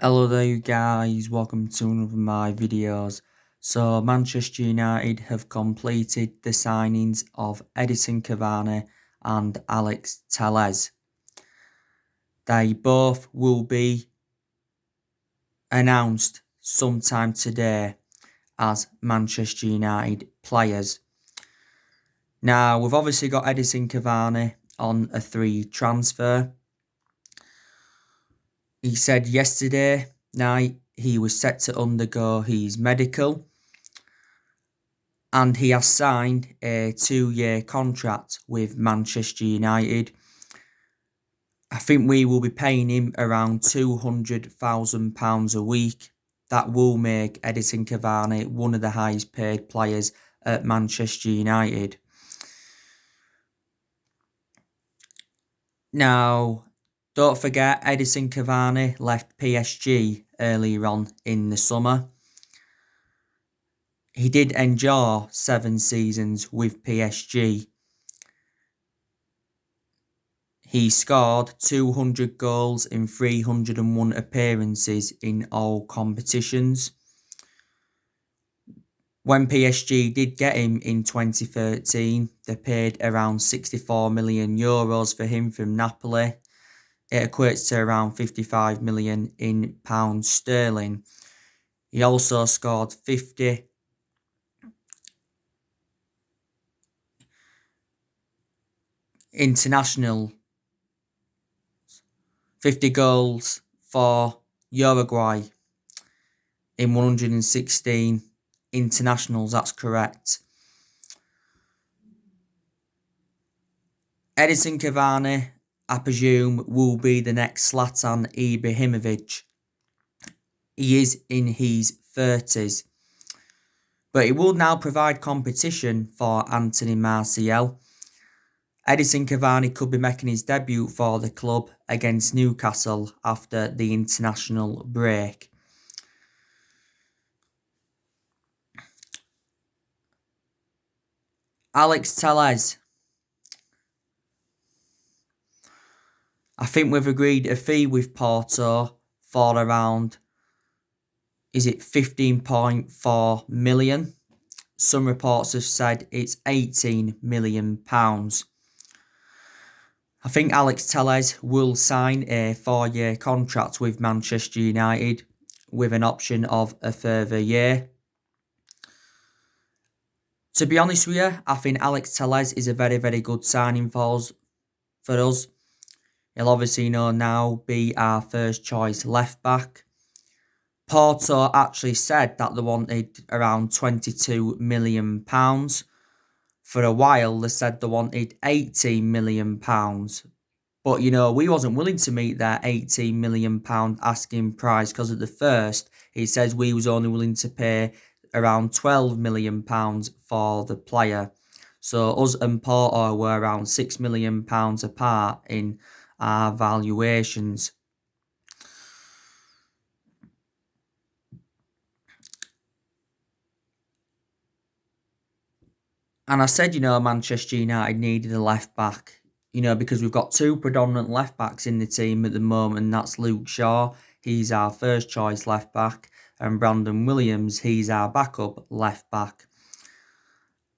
Hello there you guys, welcome to one of my videos. So Manchester United have completed the signings of Edinson Cavani and Alex Telles. They both will be announced sometime today as Manchester United players. Now we've obviously got Edinson Cavani on a free transfer. He said yesterday night he was set to undergo his medical and he has signed a 2-year contract with Manchester United. I think we will be paying him around £200,000 a week. That will make Edinson Cavani one of the highest paid players at Manchester United. Now, don't forget, Edinson Cavani left PSG earlier on in the summer. He did endure 7 seasons with PSG. He scored 200 goals in 301 appearances in all competitions. When PSG did get him in 2013, they paid around €64 million for him from Napoli. It equates to around 55 million in pounds sterling. He also scored 50 goals for Uruguay in 116 internationals, that's correct. Edinson Cavani, I presume, will be the next Zlatan Ibrahimovic. He is in his 30s. But he will now provide competition for Anthony Martial. Edinson Cavani could be making his debut for the club against Newcastle after the international break. Alex Telles. I think we've agreed a fee with Porto for around, is it 15.4 million? Some reports have said it's £18 million. I think Alex Telles will sign a 4-year contract with Manchester United with an option of a further year. To be honest with you, I think Alex Telles is a very, very good signing for us. He'll obviously now be our first choice left back. Porto actually said that they wanted around £22 million. For a while, they said they wanted £18 million. But, we wasn't willing to meet their £18 million asking price because at the first, he says we was only willing to pay around £12 million for the player. So us and Porto were around £6 million apart in our valuations. And I said, Manchester United needed a left back, because we've got 2 predominant left backs in the team at the moment, and that's Luke Shaw. He's our first choice left back. And Brandon Williams, he's our backup left back.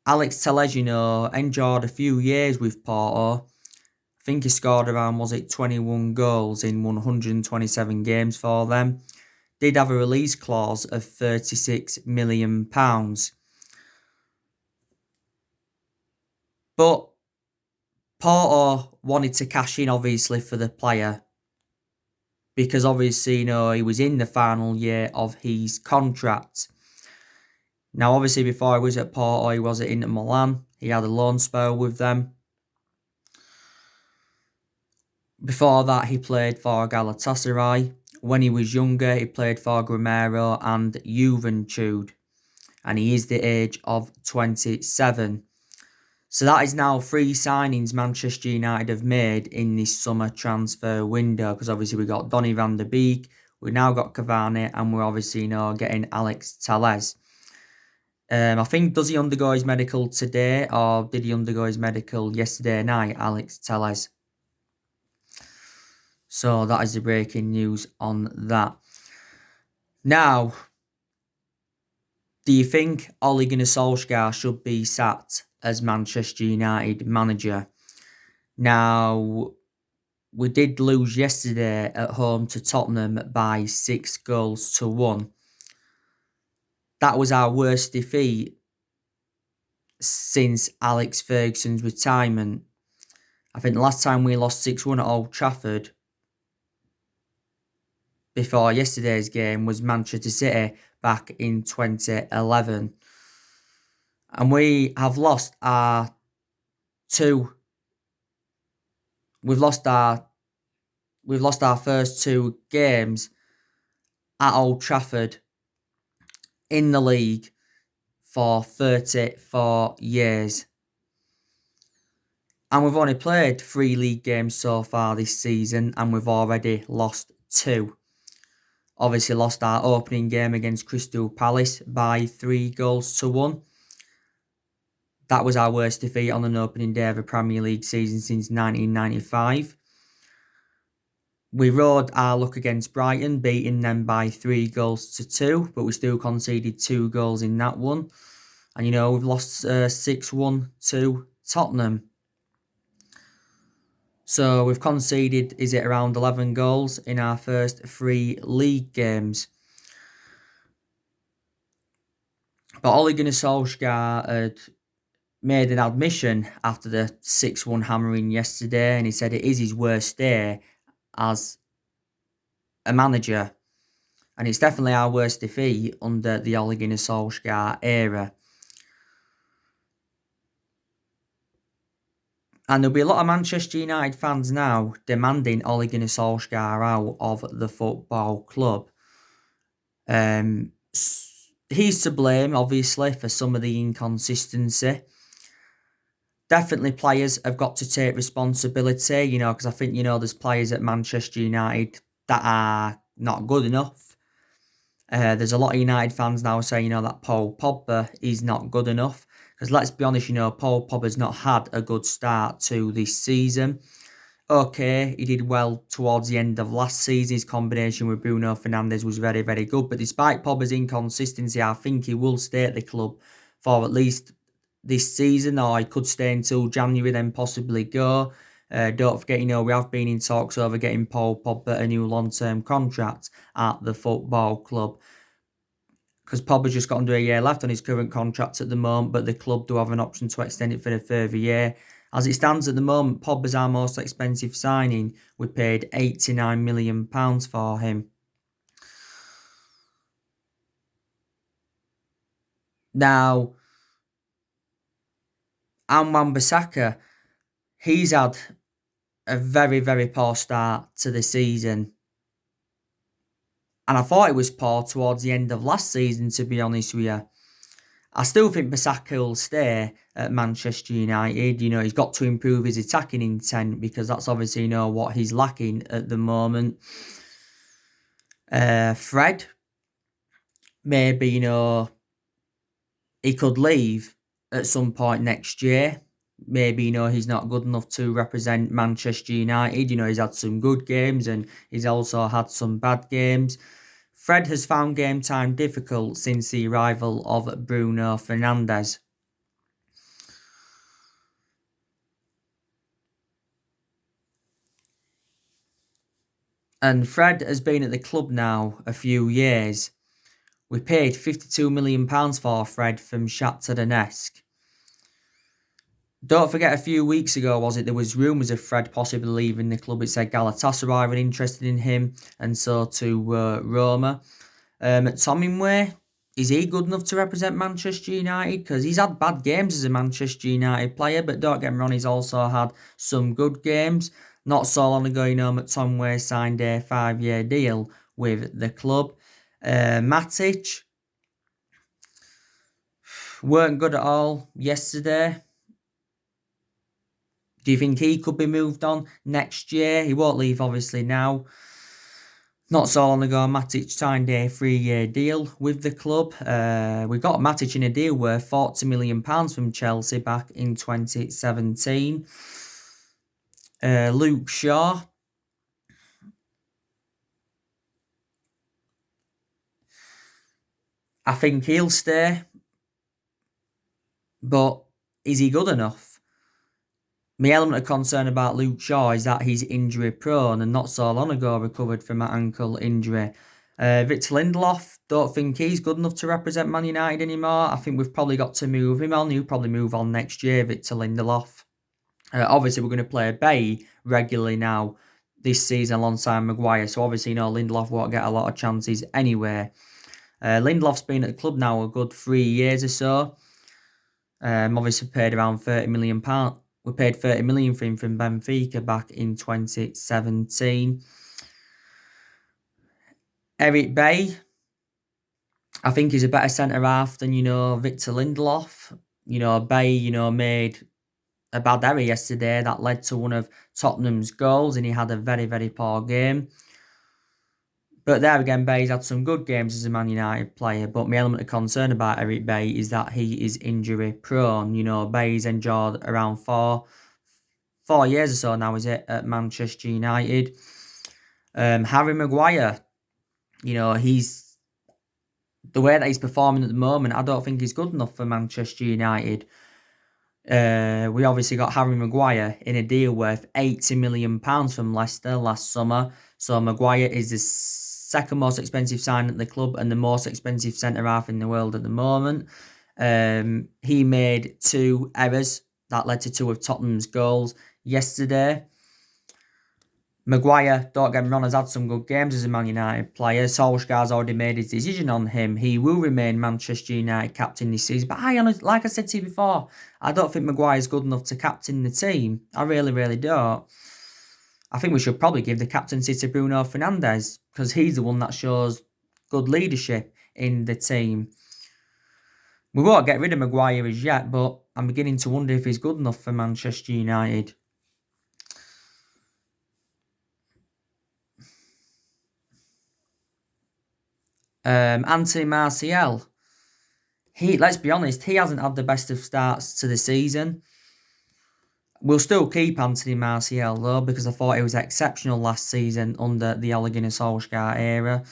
Alex Telles, endured a few years with Porto. I think he scored around, 21 goals in 127 games for them. Did have a release clause of £36 million. But Porto wanted to cash in, obviously, for the player. Because, obviously, he was in the final year of his contract. Now, obviously, before he was at Porto, he was at Inter Milan. He had a loan spell with them. Before that, he played for Galatasaray. When he was younger, he played for Grêmio and Juventude. And he is the age of 27. So that is now 3 signings Manchester United have made in this summer transfer window. Because obviously we got Donny van der Beek, we now got Cavani, and we're obviously getting Alex Telles. I think, does he undergo his medical today, or did he undergo his medical yesterday night, Alex Telles? So that is the breaking news on that. Now, do you think Ole Gunnar Solskjaer should be sacked as Manchester United manager? Now, we did lose yesterday at home to Tottenham by 6-1. That was our worst defeat since Alex Ferguson's retirement. I think the last time we lost 6-1 at Old Trafford before yesterday's game was Manchester City back in 2011. And we have lost our we've lost our first 2 games at Old Trafford in the league for 34 years. And we've only played 3 league games so far this season, and we've already lost 2. Obviously lost our opening game against Crystal Palace by 3-1. That was our worst defeat on an opening day of a Premier League season since 1995. We rode our luck against Brighton, beating them by 3-2, but we still conceded 2 goals in that one. And, we've lost 6-1 to Tottenham. So we've conceded, around 11 goals in our first 3 league games. But Ole Gunnar Solskjaer had made an admission after the 6-1 hammering yesterday, and he said it is his worst day as a manager. And it's definitely our worst defeat under the Ole Gunnar Solskjaer era. And there'll be a lot of Manchester United fans now demanding Ole Gunnar Solskjaer out of the football club. He's to blame, obviously, for some of the inconsistency. Definitely players have got to take responsibility, because I think, there's players at Manchester United that are not good enough. There's a lot of United fans now saying, that Paul Pogba is not good enough. Because let's be honest, Paul Pogba's not had a good start to this season. Okay, he did well towards the end of last season. His combination with Bruno Fernandes was very, very good. But despite Pogba's inconsistency, I think he will stay at the club for at least this season, or he could stay until January, then possibly go. Don't forget, we have been in talks over getting Paul Pogba a new long-term contract at the football club. Because Pogba's just got under a year left on his current contract at the moment, but the club do have an option to extend it for a further year. As it stands at the moment, Pogba's our most expensive signing. We paid £89 million for him. Now, Wan-Bissaka, he's had a very, very poor start to the season. And I thought it was poor towards the end of last season, to be honest with you. I still think Bissaka will stay at Manchester United. He's got to improve his attacking intent, because that's obviously, what he's lacking at the moment. Fred, maybe, he could leave at some point next year. Maybe, he's not good enough to represent Manchester United. He's had some good games and he's also had some bad games. Fred has found game time difficult since the arrival of Bruno Fernandes. And Fred has been at the club now a few years. We paid £52 million for Fred from Shakhtar Donetsk. Don't forget, a few weeks ago, there was rumours of Fred possibly leaving the club. It said Galatasaray were interested in him, and so to Roma. Tominway, is he good enough to represent Manchester United? Because he's had bad games as a Manchester United player, but don't get me wrong, he's also had some good games. Not so long ago, Tominway signed a 5-year deal with the club. Matic weren't good at all yesterday. Do you think he could be moved on next year? He won't leave, obviously, now. Not so long ago, Matic signed a 3-year deal with the club. We got Matic in a deal worth £40 million from Chelsea back in 2017. Luke Shaw. I think he'll stay, but is he good enough? My element of concern about Luke Shaw is that he's injury prone and not so long ago recovered from an ankle injury. Victor Lindelof, don't think he's good enough to represent Man United anymore. I think we've probably got to move him on. He'll probably move on next year, Victor Lindelof. Obviously, we're going to play Bay regularly now this season alongside Maguire. So obviously, Lindelof won't get a lot of chances anyway. Lindelof's been at the club now a good 3 years or so. Obviously paid around £30 million. We paid 30 million for him from Benfica back in 2017. Eric Bay, I think he's a better centre half than Victor Lindelof. Bay made a bad error yesterday that led to one of Tottenham's goals, and he had a very, very poor game. But there again, Bay's had some good games as a Man United player. But my element of concern about Eric Bay is that he is injury prone. Bay's endured around four years or so now, is it, at Manchester United. Harry Maguire, he's the way that he's performing at the moment, I don't think he's good enough for Manchester United. We obviously got Harry Maguire in a deal worth £80 million from Leicester last summer. So Maguire is the second most expensive sign at the club and the most expensive centre-half in the world at the moment. He made 2 errors that led to 2 of Tottenham's goals yesterday. Maguire, don't get me wrong, has had some good games as a Man United player. Solskjaer's already made his decision on him. He will remain Manchester United captain this season. But like I said to you before, I don't think Maguire's good enough to captain the team. I really, really don't. I think we should probably give the captaincy to Bruno Fernandes because he's the one that shows good leadership in the team. We won't get rid of Maguire as yet, but I'm beginning to wonder if he's good enough for Manchester United. Anthony Martial. Let's be honest, he hasn't had the best of starts to the season. We'll still keep Anthony Martial though, because I thought he was exceptional last season under the Ole Gunnar Solskjaer era.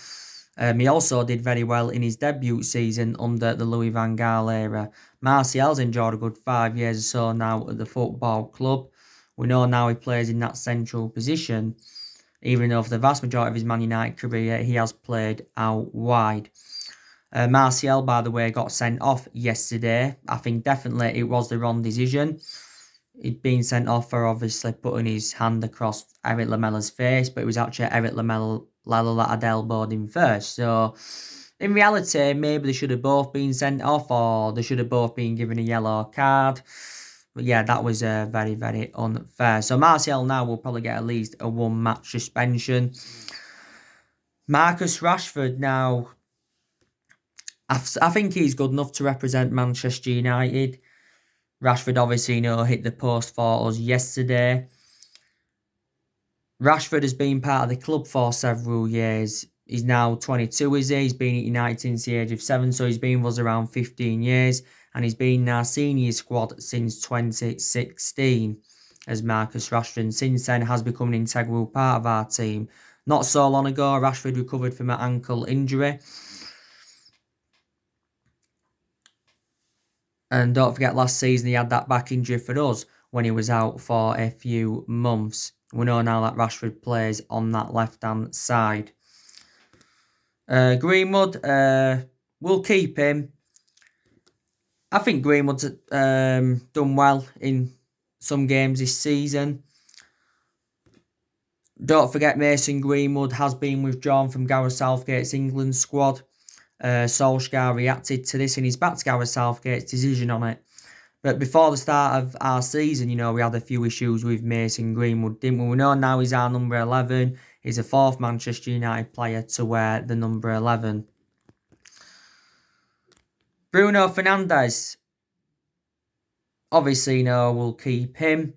He also did very well in his debut season under the Louis van Gaal era. Martial's enjoyed a good 5 years or so now at the football club. We know now he plays in that central position, even though for the vast majority of his Man United career, he has played out wide. Martial, by the way, got sent off yesterday. I think definitely it was the wrong decision. He'd been sent off for obviously putting his hand across Eric Lamella's face, but it was actually Eric Lamella that had elbowed him first. So, in reality, maybe they should have both been sent off or they should have both been given a yellow card. But yeah, that was very, very unfair. So Martial now will probably get at least a 1-match suspension. Marcus Rashford now, I think he's good enough to represent Manchester United. Rashford obviously, hit the post for us yesterday. Rashford has been part of the club for several years. He's now 22, is he? He's been at United since the age of 7, so he's been with us around 15 years. And he's been in our senior squad since 2016 as Marcus Rashford. And since then has become an integral part of our team. Not so long ago, Rashford recovered from an ankle injury. And don't forget, last season he had that back injury for us when he was out for a few months. We know now that Rashford plays on that left-hand side. Greenwood, we'll keep him. I think Greenwood's done well in some games this season. Don't forget, Mason Greenwood has been withdrawn from Gareth Southgate's England squad. Solskjaer reacted to this and he's backed Gareth Southgate's decision on it. But before the start of our season, we had a few issues with Mason Greenwood, didn't we? We know now he's our number 11. He's the 4th Manchester United player to wear the number 11. Bruno Fernandes. Obviously, we'll keep him.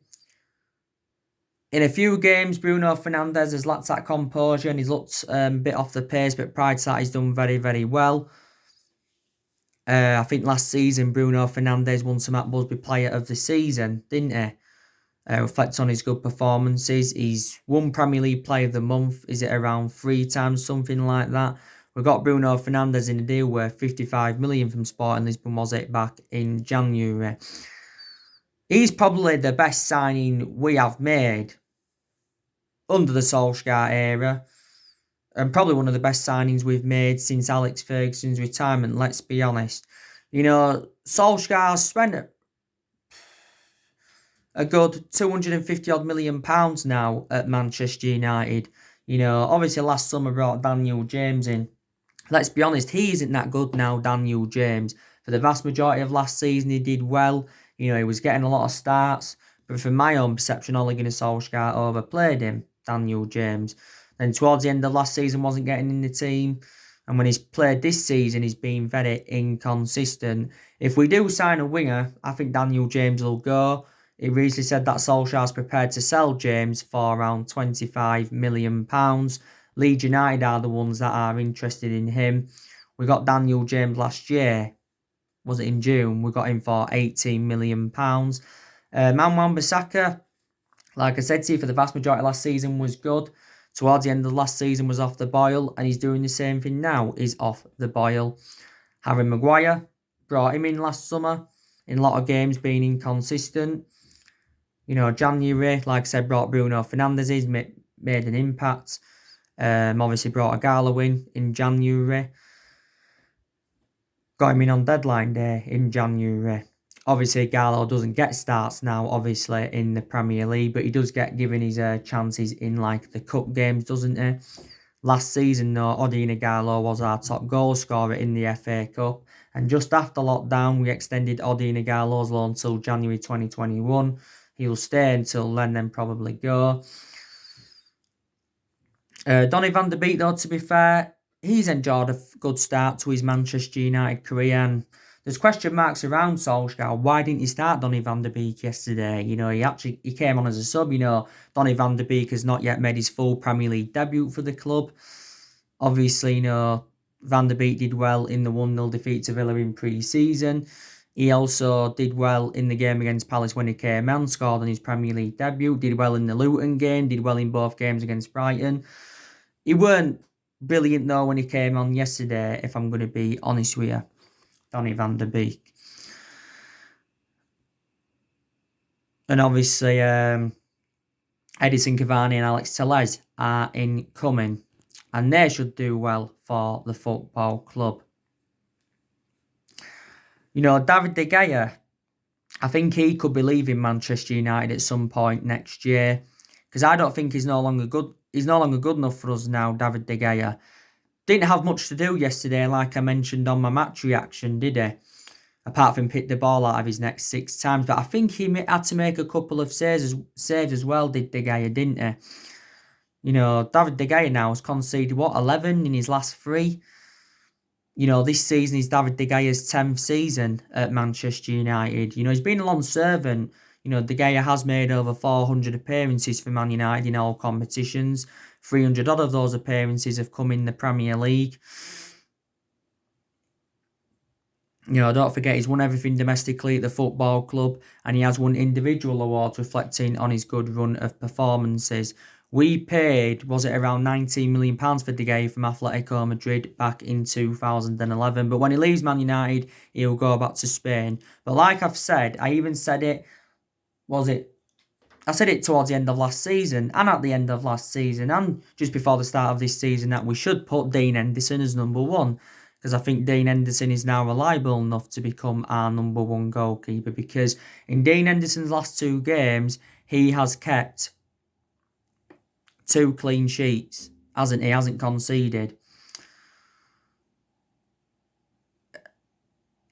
In a few games, Bruno Fernandes has lacked that composure and he's looked a bit off the pace, but prior to that, he's done very, very well. I think last season, Bruno Fernandes won some Matt Busby Player of the Season, didn't he? Reflects on his good performances. He's won Premier League Player of the Month. Is it around 3 times, something like that? We got Bruno Fernandes in a deal worth 55 million from Sporting Lisbon, was it, back in January. He's probably the best signing we have made under the Solskjaer era, and probably one of the best signings we've made since Alex Ferguson's retirement, let's be honest. Solskjaer spent a good 250 odd million pounds now at Manchester United. Obviously last summer brought Daniel James in. Let's be honest, he isn't that good now, Daniel James. For the vast majority of last season, he did well. He was getting a lot of starts. But from my own perception, Ole Gunnar Solskjaer overplayed him, Daniel James. Then towards the end of last season, wasn't getting in the team. And when he's played this season, he's been very inconsistent. If we do sign a winger, I think Daniel James will go. It recently said that Solskjaer's prepared to sell James for around £25 million. Leeds United are the ones that are interested in him. We got Daniel James last year. Was it in June? We got him for £18 million. Wan-Bissaka, like I said to you, for the vast majority of last season was good. Towards the end of last season was off the boil, and he's doing the same thing now. He's off the boil. Harry Maguire, brought him in last summer. In a lot of games being inconsistent. January, like I said, brought Bruno Fernandes. He's made an impact. Obviously brought a Gala in January. Got him in on deadline day in January. Obviously, Gallo doesn't get starts now, obviously, in the Premier League, but he does get given his chances in, the cup games, doesn't he? Last season, though, Odina Gallo was our top goal scorer in the FA Cup, and just after lockdown, we extended Odina Gallo's loan until January 2021. He'll stay until then probably go. Donny van de Beek, though, to be fair, he's enjoyed a good start to his Manchester United career, and there's question marks around Solskjaer. Why didn't he start Donny van de Beek yesterday? He came on as a sub. Donny van de Beek has not yet made his full Premier League debut for the club. Obviously, Van de Beek did well in the 1-0 defeat to Villa in pre-season. He also did well in the game against Palace when he came on, scored on his Premier League debut, did well in the Luton game, did well in both games against Brighton. He weren't brilliant, though, when he came on yesterday, if I'm going to be honest with you. Donny van de Beek. And obviously, Edison Cavani and Alex Telles are incoming. And they should do well for the football club. David De Gea, I think he could be leaving Manchester United at some point next year. Because I don't think he's no longer good. He's no longer good enough for us now, David De Gea. Didn't have much to do yesterday, like I mentioned on my match reaction, did he? Apart from pick the ball out of his next 6 times. But I think he had to make a couple of saves as well, did De Gea, didn't he? David De Gea now has conceded, 11 in his last 3? This season is David De Gea's 10th season at Manchester United. He's been a long servant. De Gea has made over 400 appearances for Man United in all competitions. 300 odd of those appearances have come in the Premier League. Don't forget he's won everything domestically at the football club, and he has won individual awards reflecting on his good run of performances. We paid, was it around £19 million for De Gea from Atletico Madrid back in 2011. But when he leaves Man United, he'll go back to Spain. But like I've said, I even said it, I said it towards the end of last season and at the end of last season and just before the start of this season that we should put Dean Henderson as number 1. Because I think Dean Henderson is now reliable enough to become our number 1 goalkeeper. Because in Dean Henderson's last 2 games, he has kept 2 clean sheets, hasn't he? Hasn't conceded.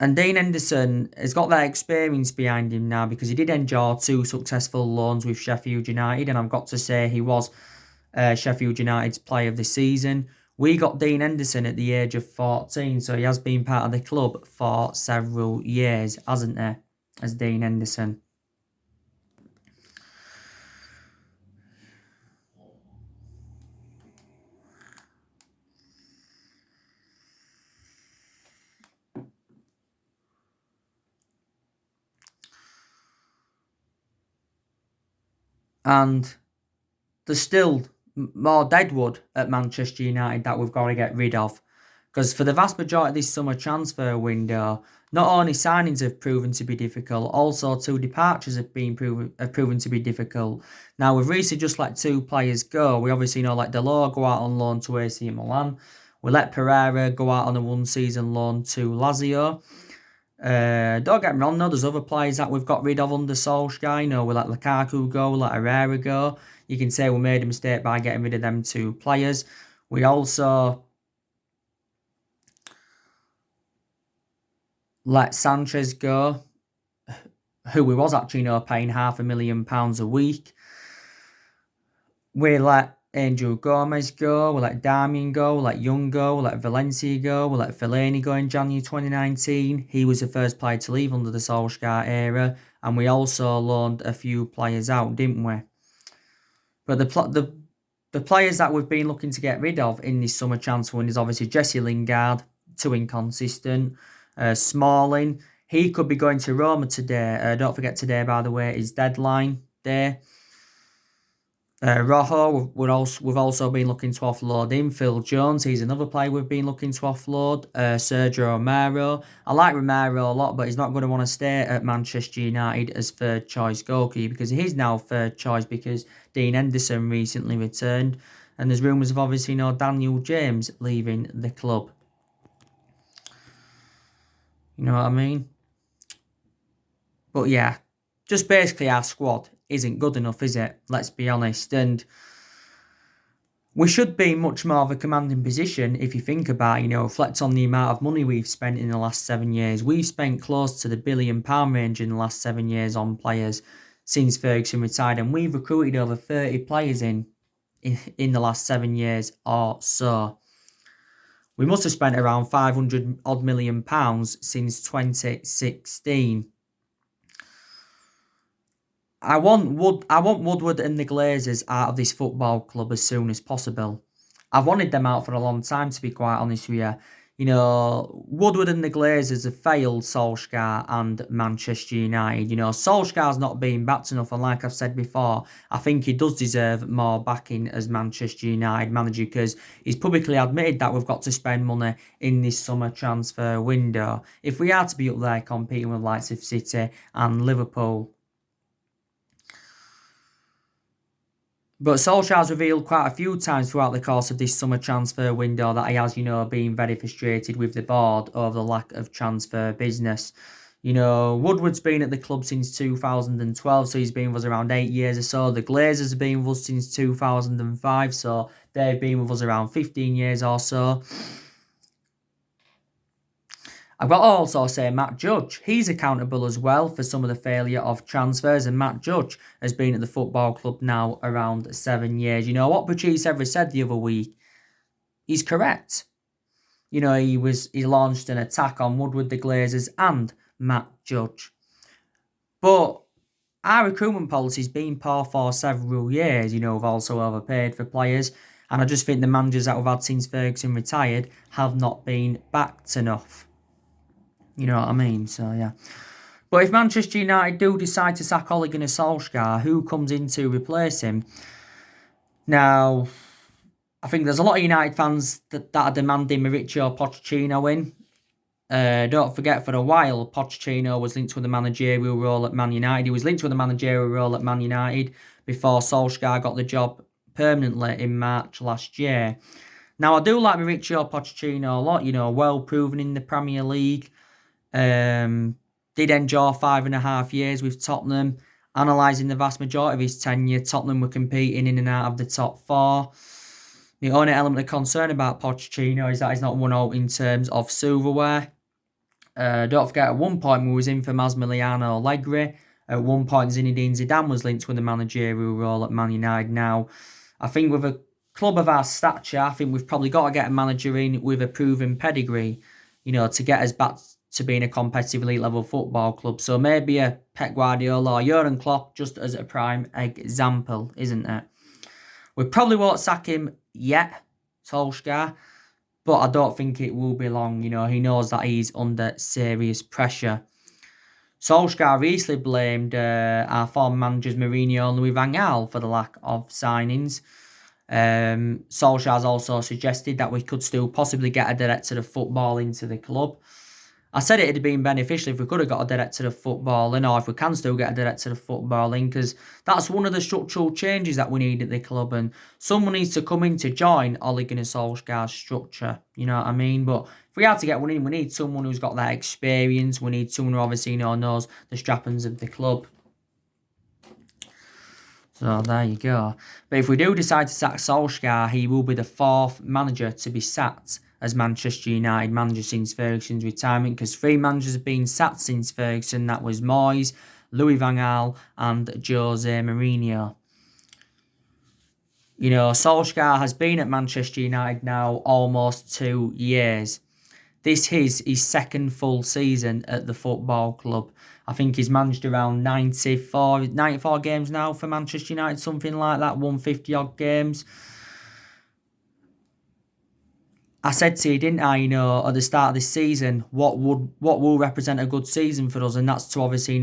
And Dean Henderson has got that experience behind him now because he did enjoy 2 successful loans with Sheffield United, and I've got to say he was Sheffield United's player of the season. We got Dean Henderson at the age of 14, so he has been part of the club for several years, hasn't he, as Dean Henderson. And there's still more deadwood at Manchester United that we've got to get rid of. Because for the vast majority of this summer transfer window, not only signings have proven to be difficult, also two departures have proven to be difficult. Now, we've recently just let two players go. We obviously let Delors go out on loan to AC Milan. We let Pereira go out on a one-season loan to Lazio. Don't get me wrong, though, there's other players that we've got rid of under Solskjaer. We let Lukaku go, we let Herrera go. You can say we made a mistake by getting rid of them two players. We also let Sanchez go, who we was actually paying £500,000 a week. We let Angel Gomez go, we let Darmian go, we let Young go, we let Valencia go, we let Fellaini go in January 2019. He was the first player to leave under the Solskjaer era, and we also loaned a few players out, didn't we? But the players that we've been looking to get rid of in this summer transfer window is obviously Jesse Lingard, too inconsistent. Smalling, he could be going to Roma today. Don't forget today, by the way, is deadline day. Rojo, we've also been looking to offload him. Phil Jones, he's another player we've been looking to offload. Sergio Romero. I like Romero a lot, but he's not going to want to stay at Manchester United as third choice goalkeeper, because he's now third choice because Dean Henderson recently returned. And there's rumours of obviously Daniel James leaving the club. You know what I mean? But yeah, just basically our squad isn't good enough, is it? Let's be honest. And we should be much more of a commanding position if you think about it, reflect on the amount of money we've spent in the last 7 years. We've spent close to the £1 billion range in the last 7 years on players since Ferguson retired, and we've recruited over 30 players in the last 7 years or so. We must have spent around £500 odd million since 2016. I want Woodward and the Glazers out of this football club as soon as possible. I've wanted them out for a long time, to be quite honest with you. Woodward and the Glazers have failed Solskjaer and Manchester United. Solskjaer's not been backed enough, and like I've said before, I think he does deserve more backing as Manchester United manager, because he's publicly admitted that we've got to spend money in this summer transfer window if we are to be up there competing with the likes of City and Liverpool. But Solskjaer's revealed quite a few times throughout the course of this summer transfer window that he has, been very frustrated with the board over the lack of transfer business. Woodward's been at the club since 2012, so he's been with us around 8 years or so. The Glazers have been with us since 2005, so they've been with us around 15 years or so. I've got to also say Matt Judge. He's accountable as well for some of the failure of transfers, and Matt Judge has been at the football club now around 7 years. What Patrice Evra said the other week, he's correct. He launched an attack on Woodward, the Glazers and Matt Judge. But our recruitment policy's been poor for several years. We've also overpaid for players, and I just think the managers that we've had since Ferguson retired have not been backed enough. You know what I mean? So, yeah. But if Manchester United do decide to sack Ole Gunnar Solskjaer, who comes in to replace him? Now, I think there's a lot of United fans that are demanding Mauricio Pochettino in. Don't forget, for a while, Pochettino was linked with a managerial role at Man United. He was linked with a managerial role at Man United before Solskjaer got the job permanently in March last year. Now, I do like Mauricio Pochettino a lot, well proven in the Premier League. Did enjoy 5.5 years with Tottenham. Analysing the vast majority of his tenure, Tottenham were competing in and out of the top 4. The only element of concern about Pochettino is that he's not won out in terms of silverware. Don't forget, at one point we was in for Massimiliano Allegri. At one point, Zinedine Zidane was linked with a managerial role at Man United. Now, I think with a club of our stature, I think we've probably got to get a manager in with a proven pedigree, to get us back to being a competitive elite level football club. So maybe a Pep Guardiola or Jurgen Klopp just as a prime example, isn't it? We probably won't sack him yet, Solskjaer, but I don't think it will be long. He knows that he's under serious pressure. Solskjaer recently blamed our former managers Mourinho and Louis van Gaal for the lack of signings. Solskjaer has also suggested that we could still possibly get a director of football into the club. I said it'd have been beneficial if we could have got a director of football in, or if we can still get a director of football in, because that's one of the structural changes that we need at the club, and someone needs to come in to join Ole Gunnar Solskjaer's structure, you know what I mean? But if we had to get one in, we need someone who's got that experience, we need someone who obviously knows the strappings of the club. So there you go. But if we do decide to sack Solskjaer, he will be the 4th manager to be sacked as Manchester United manager since Ferguson's retirement, because 3 managers have been sacked since Ferguson. That was Moyes, Louis van Gaal and Jose Mourinho. You know, Solskjaer has been at Manchester United now almost 2 years. This is his 2nd full season at the football club. I think he's managed around 94 games now for Manchester United, something like that, 150-odd games. I said to you, didn't I, at the start of this season, what will represent a good season for us, and that's to obviously,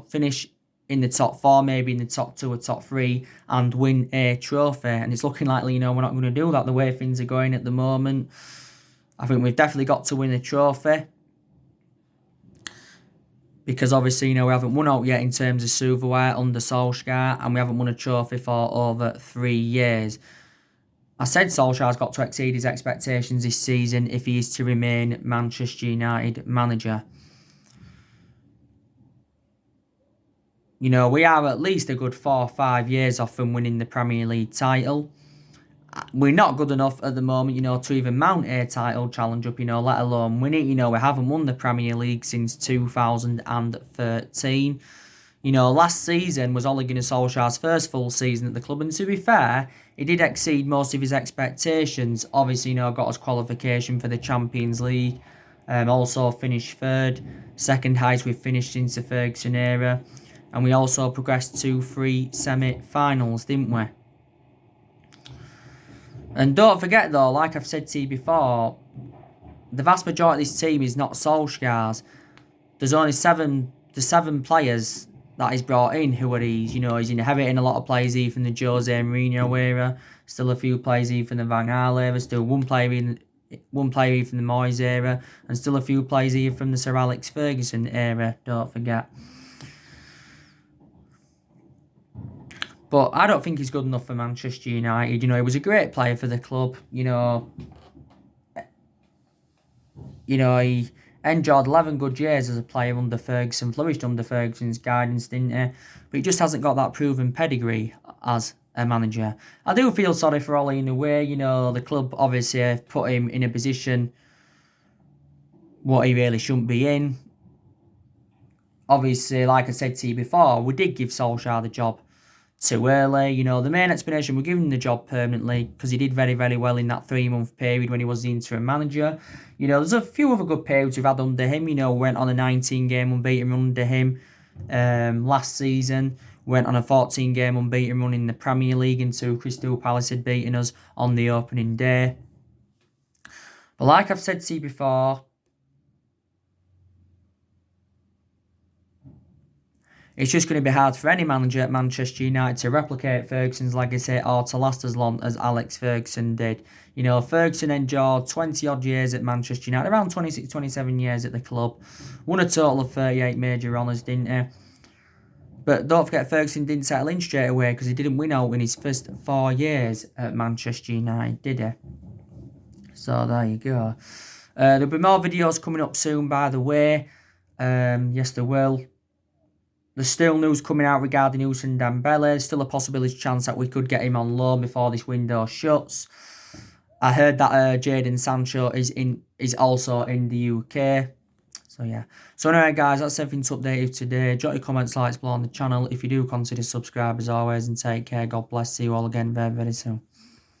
finish in the top 4, maybe in the top 2 or top 3, and win a trophy. And it's looking likely, we're not going to do that the way things are going at the moment. I think we've definitely got to win a trophy, because obviously, we haven't won out yet in terms of silverware under Solskjaer, and we haven't won a trophy for over 3 years. I said Solskjaer's got to exceed his expectations this season if he is to remain Manchester United manager. We are at least a good 4 or 5 years off from winning the Premier League title. We're not good enough at the moment, to even mount a title challenge up, let alone win it. We haven't won the Premier League since 2013. Last season was Ole Gunnar Solskjaer's first full season at the club, and to be fair, he did exceed most of his expectations. Obviously, got us qualification for the Champions League. Also finished 3rd, 2nd highest we've finished since the Ferguson era. And we also progressed to 3 semi-finals, didn't we? And don't forget though, like I've said to you before, the vast majority of this team is not Solskjaer's. There's only 7 players that he's brought in who are these. He's inheriting a lot of players here from the Jose Mourinho era, still a few players here from the Van Gaal era, still one player here from the Moyes era, and still a few players here from the Sir Alex Ferguson era, don't forget. But I don't think he's good enough for Manchester United. He was a great player for the club. He enjoyed 11 good years as a player under Ferguson, flourished under Ferguson's guidance, didn't he? But he just hasn't got that proven pedigree as a manager. I do feel sorry for Ole in a way. The club obviously put him in a position what he really shouldn't be in. Obviously, like I said to you before, we did give Solskjaer the job too early. The main explanation, we're giving him the job permanently because he did very, very well in that 3-month period when he was the interim manager. There's a few other good periods we've had under him. Went on a 19-game unbeaten run under him last season. Went on a 14-game unbeaten run in the Premier League until Crystal Palace had beaten us on the opening day. But like I've said to you before, it's just going to be hard for any manager at Manchester United to replicate Ferguson's legacy or to last as long as Alex Ferguson did. Ferguson endured 20-odd years at Manchester United, around 26, 27 years at the club. Won a total of 38 major honours, didn't he? But don't forget, Ferguson didn't settle in straight away because he didn't win out in his first 4 years at Manchester United, did he? So there you go. There'll be more videos coming up soon, by the way. Yes, there will. There's still news coming out regarding Ousmane Dembele. There's still a possibility chance that we could get him on loan before this window shuts. I heard that Jadon Sancho is also in the UK. So yeah. So anyway, guys, that's everything to update you today. Drop your comments, likes below on the channel. If you do, consider subscribe as always, and take care. God bless. See you all again very, very soon.